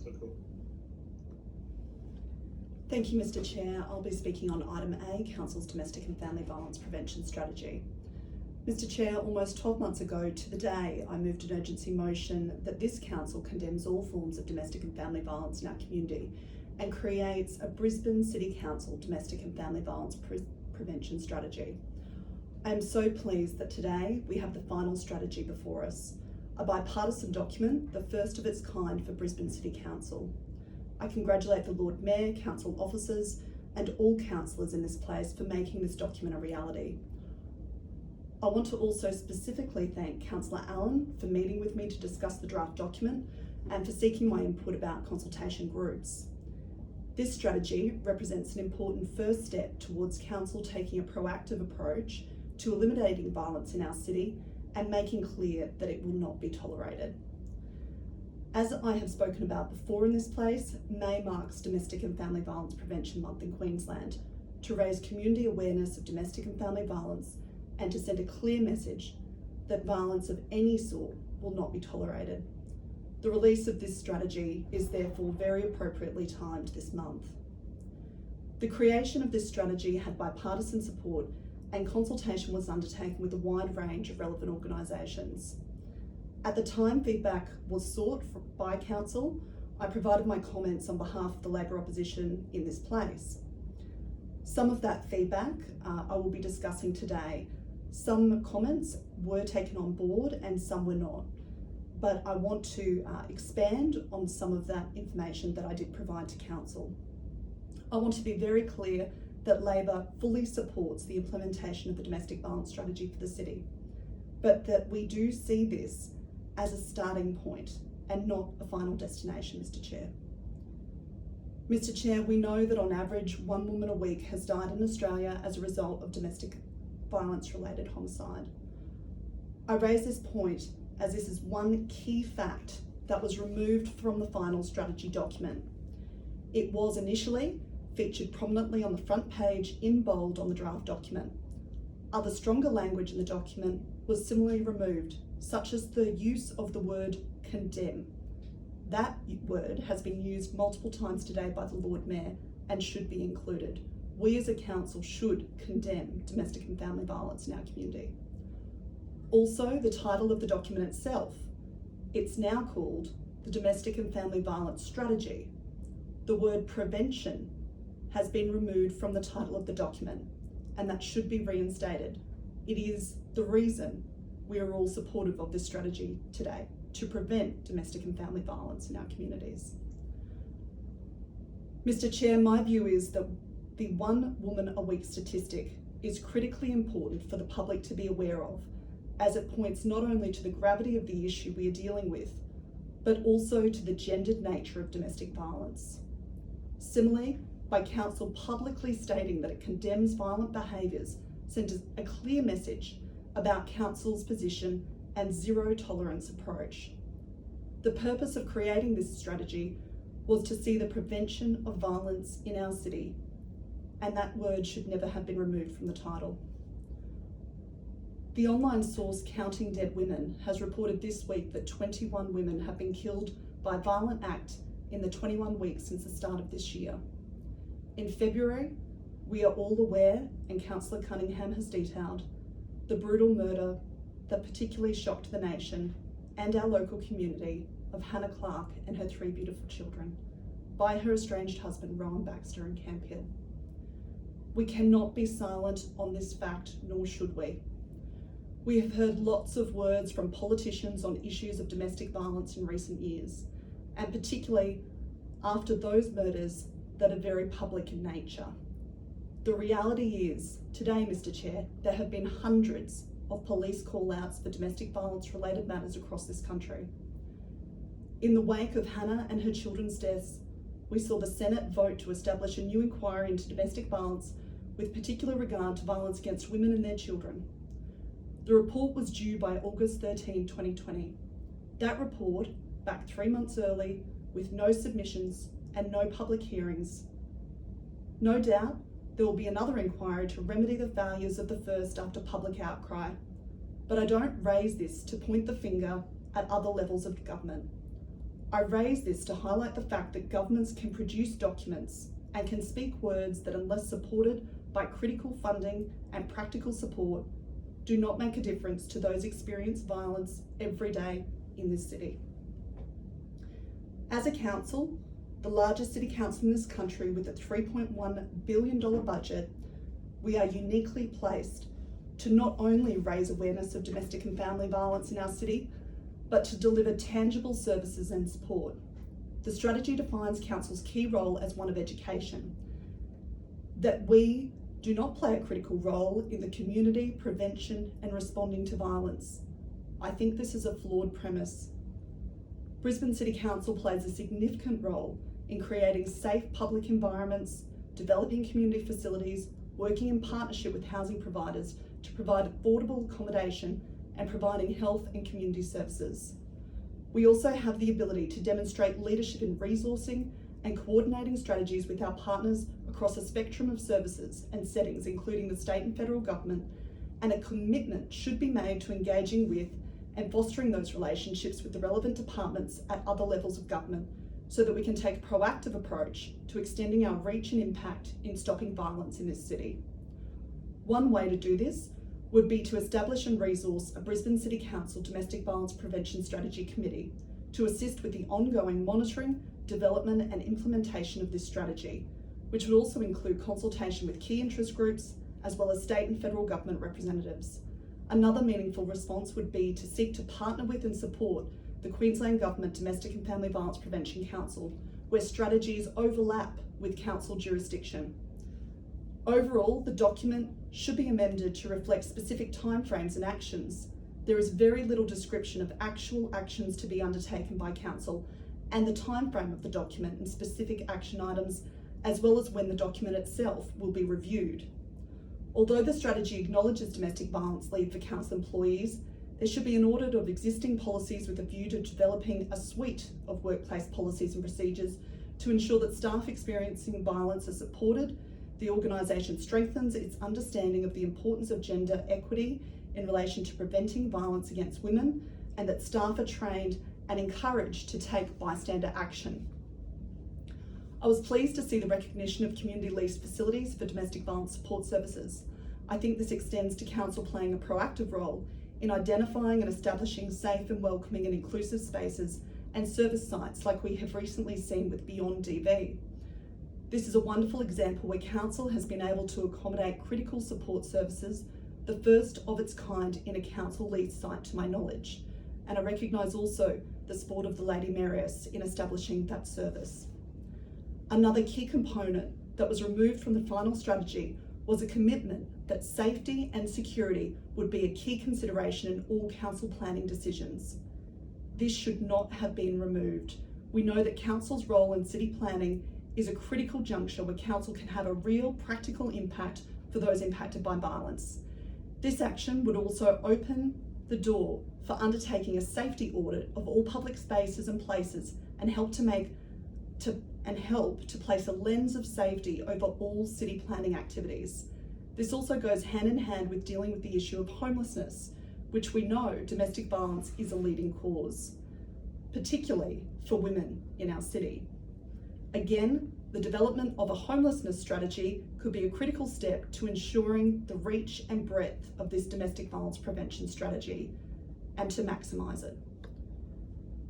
Councillor Cook. Thank you, Mr Chair. I'll be speaking on item A, Council's Domestic and Family Violence Prevention Strategy. Mr Chair, almost 12 months ago to the day, I moved an urgency motion that this council condemns all forms of domestic and family violence in our community and creates a Brisbane City Council Domestic and Family Violence Prevention Strategy. I am so pleased that today we have the final strategy before us, a bipartisan document, the first of its kind for Brisbane City Council. I congratulate the Lord Mayor, council officers and all councillors in this place for making this document a reality. I want to also specifically thank Councillor Allen for meeting with me to discuss the draft document and for seeking my input about consultation groups. This strategy represents an important first step towards council taking a proactive approach to eliminating violence in our city and making clear that it will not be tolerated. As I have spoken about before in this place, May marks Domestic and Family Violence Prevention Month in Queensland to raise community awareness of domestic and family violence and to send a clear message that violence of any sort will not be tolerated. The release of this strategy is therefore very appropriately timed this month. The creation of this strategy had bipartisan support and consultation was undertaken with a wide range of relevant organisations. At the time feedback was sought by council, I provided my comments on behalf of the Labor opposition in this place. Some of that feedback I will be discussing today. Some comments were taken on board and some were not, but I want to expand on some of that information that I did provide to council. I want to be very clear that Labor fully supports the implementation of the domestic violence strategy for the city, but that we do see this as a starting point and not a final destination, Mr Chair. Mr Chair, we know that on average, 1 woman a week has died in Australia as a result of domestic violence-related homicide. I raise this point as this is one key fact that was removed from the final strategy document. It was initially featured prominently on the front page in bold on the draft document. Other stronger language in the document was similarly removed, such as the use of the word condemn. That word has been used multiple times today by the Lord Mayor and should be included. We as a council should condemn domestic and family violence in our community. Also, the title of the document itself, it's now called the Domestic and Family Violence Strategy. The word prevention has been removed from the title of the document, and that should be reinstated. It is the reason we are all supportive of this strategy today, to prevent domestic and family violence in our communities. Mr Chair, my view is that the 1 woman a week statistic is critically important for the public to be aware of, as it points not only to the gravity of the issue we are dealing with, but also to the gendered nature of domestic violence. Similarly, by council publicly stating that it condemns violent behaviours sends a clear message about council's position and zero tolerance approach. The purpose of creating this strategy was to see the prevention of violence in our city, and that word should never have been removed from the title. The online source Counting Dead Women has reported this week that 21 women have been killed by a violent act in the 21 weeks since the start of this year. In February, we are all aware, and Councillor Cunningham has detailed, the brutal murder that particularly shocked the nation and our local community of Hannah Clark and her 3 beautiful children by her estranged husband, Rowan Baxter, in Camp Hill. We cannot be silent on this fact, nor should we. We have heard lots of words from politicians on issues of domestic violence in recent years, and particularly after those murders that are very public in nature. The reality is, today, Mr Chair, there have been hundreds of police call-outs for domestic violence related matters across this country. In the wake of Hannah and her children's deaths, we saw the Senate vote to establish a new inquiry into domestic violence with particular regard to violence against women and their children. The report was due by August 13, 2020. That report, back 3 months early, with no submissions and no public hearings. No doubt, there will be another inquiry to remedy the failures of the first after public outcry, but I don't raise this to point the finger at other levels of government. I raise this to highlight the fact that governments can produce documents and can speak words that, unless supported by critical funding and practical support, do not make a difference to those experiencing violence every day in this city. As a council, the largest city council in this country with a $3.1 billion budget, we are uniquely placed to not only raise awareness of domestic and family violence in our city, but to deliver tangible services and support. The strategy defines council's key role as one of education, that we do not play a critical role in the community prevention and responding to violence. I think this is a flawed premise. Brisbane City Council plays a significant role in creating safe public environments, developing community facilities, working in partnership with housing providers to provide affordable accommodation and providing health and community services. We also have the ability to demonstrate leadership in resourcing and coordinating strategies with our partners across a spectrum of services and settings, including the state and federal government, and a commitment should be made to engaging with and fostering those relationships with the relevant departments at other levels of government so that we can take a proactive approach to extending our reach and impact in stopping violence in this city. One way to do this would be to establish and resource a Brisbane City Council Domestic Violence Prevention Strategy Committee to assist with the ongoing monitoring, development and implementation of this strategy, which would also include consultation with key interest groups as well as state and federal government representatives. Another meaningful response would be to seek to partner with and support the Queensland Government Domestic and Family Violence Prevention Council, where strategies overlap with council jurisdiction. Overall, the document should be amended to reflect specific timeframes and actions. There is very little description of actual actions to be undertaken by council and the timeframe of the document and specific action items, as well as when the document itself will be reviewed. Although the strategy acknowledges domestic violence leave for council employees, there should be an audit of existing policies with a view to developing a suite of workplace policies and procedures to ensure that staff experiencing violence are supported, the organisation strengthens its understanding of the importance of gender equity in relation to preventing violence against women, and that staff are trained and encouraged to take bystander action. I was pleased to see the recognition of community leased facilities for domestic violence support services. I think this extends to council playing a proactive role in identifying and establishing safe and welcoming and inclusive spaces and service sites like we have recently seen with Beyond DV. This is a wonderful example where council has been able to accommodate critical support services, the first of its kind in a council leased site to my knowledge. And I recognise also the support of the Lady Mayoress in establishing that service. Another key component that was removed from the final strategy was a commitment that safety and security would be a key consideration in all council planning decisions. This should not have been removed. We know that council's role in city planning is a critical juncture where council can have a real practical impact for those impacted by violence. This action would also open the door for undertaking a safety audit of all public spaces and places and help to place a lens of safety over all city planning activities. This also goes hand in hand with dealing with the issue of homelessness, which we know domestic violence is a leading cause, particularly for women in our city. Again, the development of a homelessness strategy could be a critical step to ensuring the reach and breadth of this domestic violence prevention strategy and to maximise it.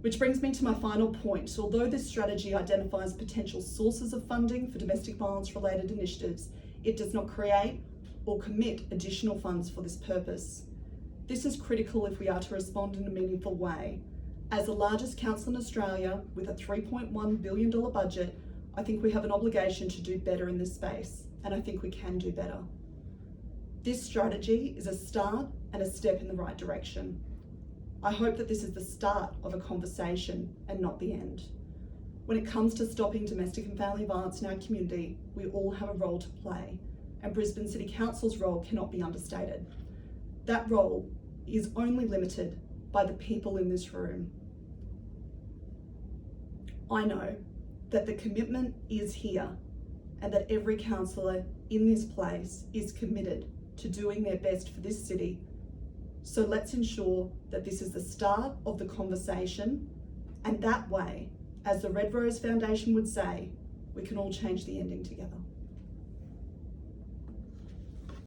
Which brings me to my final point. Although this strategy identifies potential sources of funding for domestic violence related initiatives, it does not create or commit additional funds for this purpose. This is critical if we are to respond in a meaningful way. As the largest council in Australia with a $3.1 billion budget, I think we have an obligation to do better in this space, and I think we can do better. This strategy is a start and a step in the right direction. I hope that this is the start of a conversation and not the end. When it comes to stopping domestic and family violence in our community, we all have a role to play, and Brisbane City Council's role cannot be understated. That role is only limited by the people in this room. I know that the commitment is here and that every councillor in this place is committed to doing their best for this city. So let's ensure that this is the start of the conversation And that way, as the Red Rose Foundation would say, we can all change the ending together.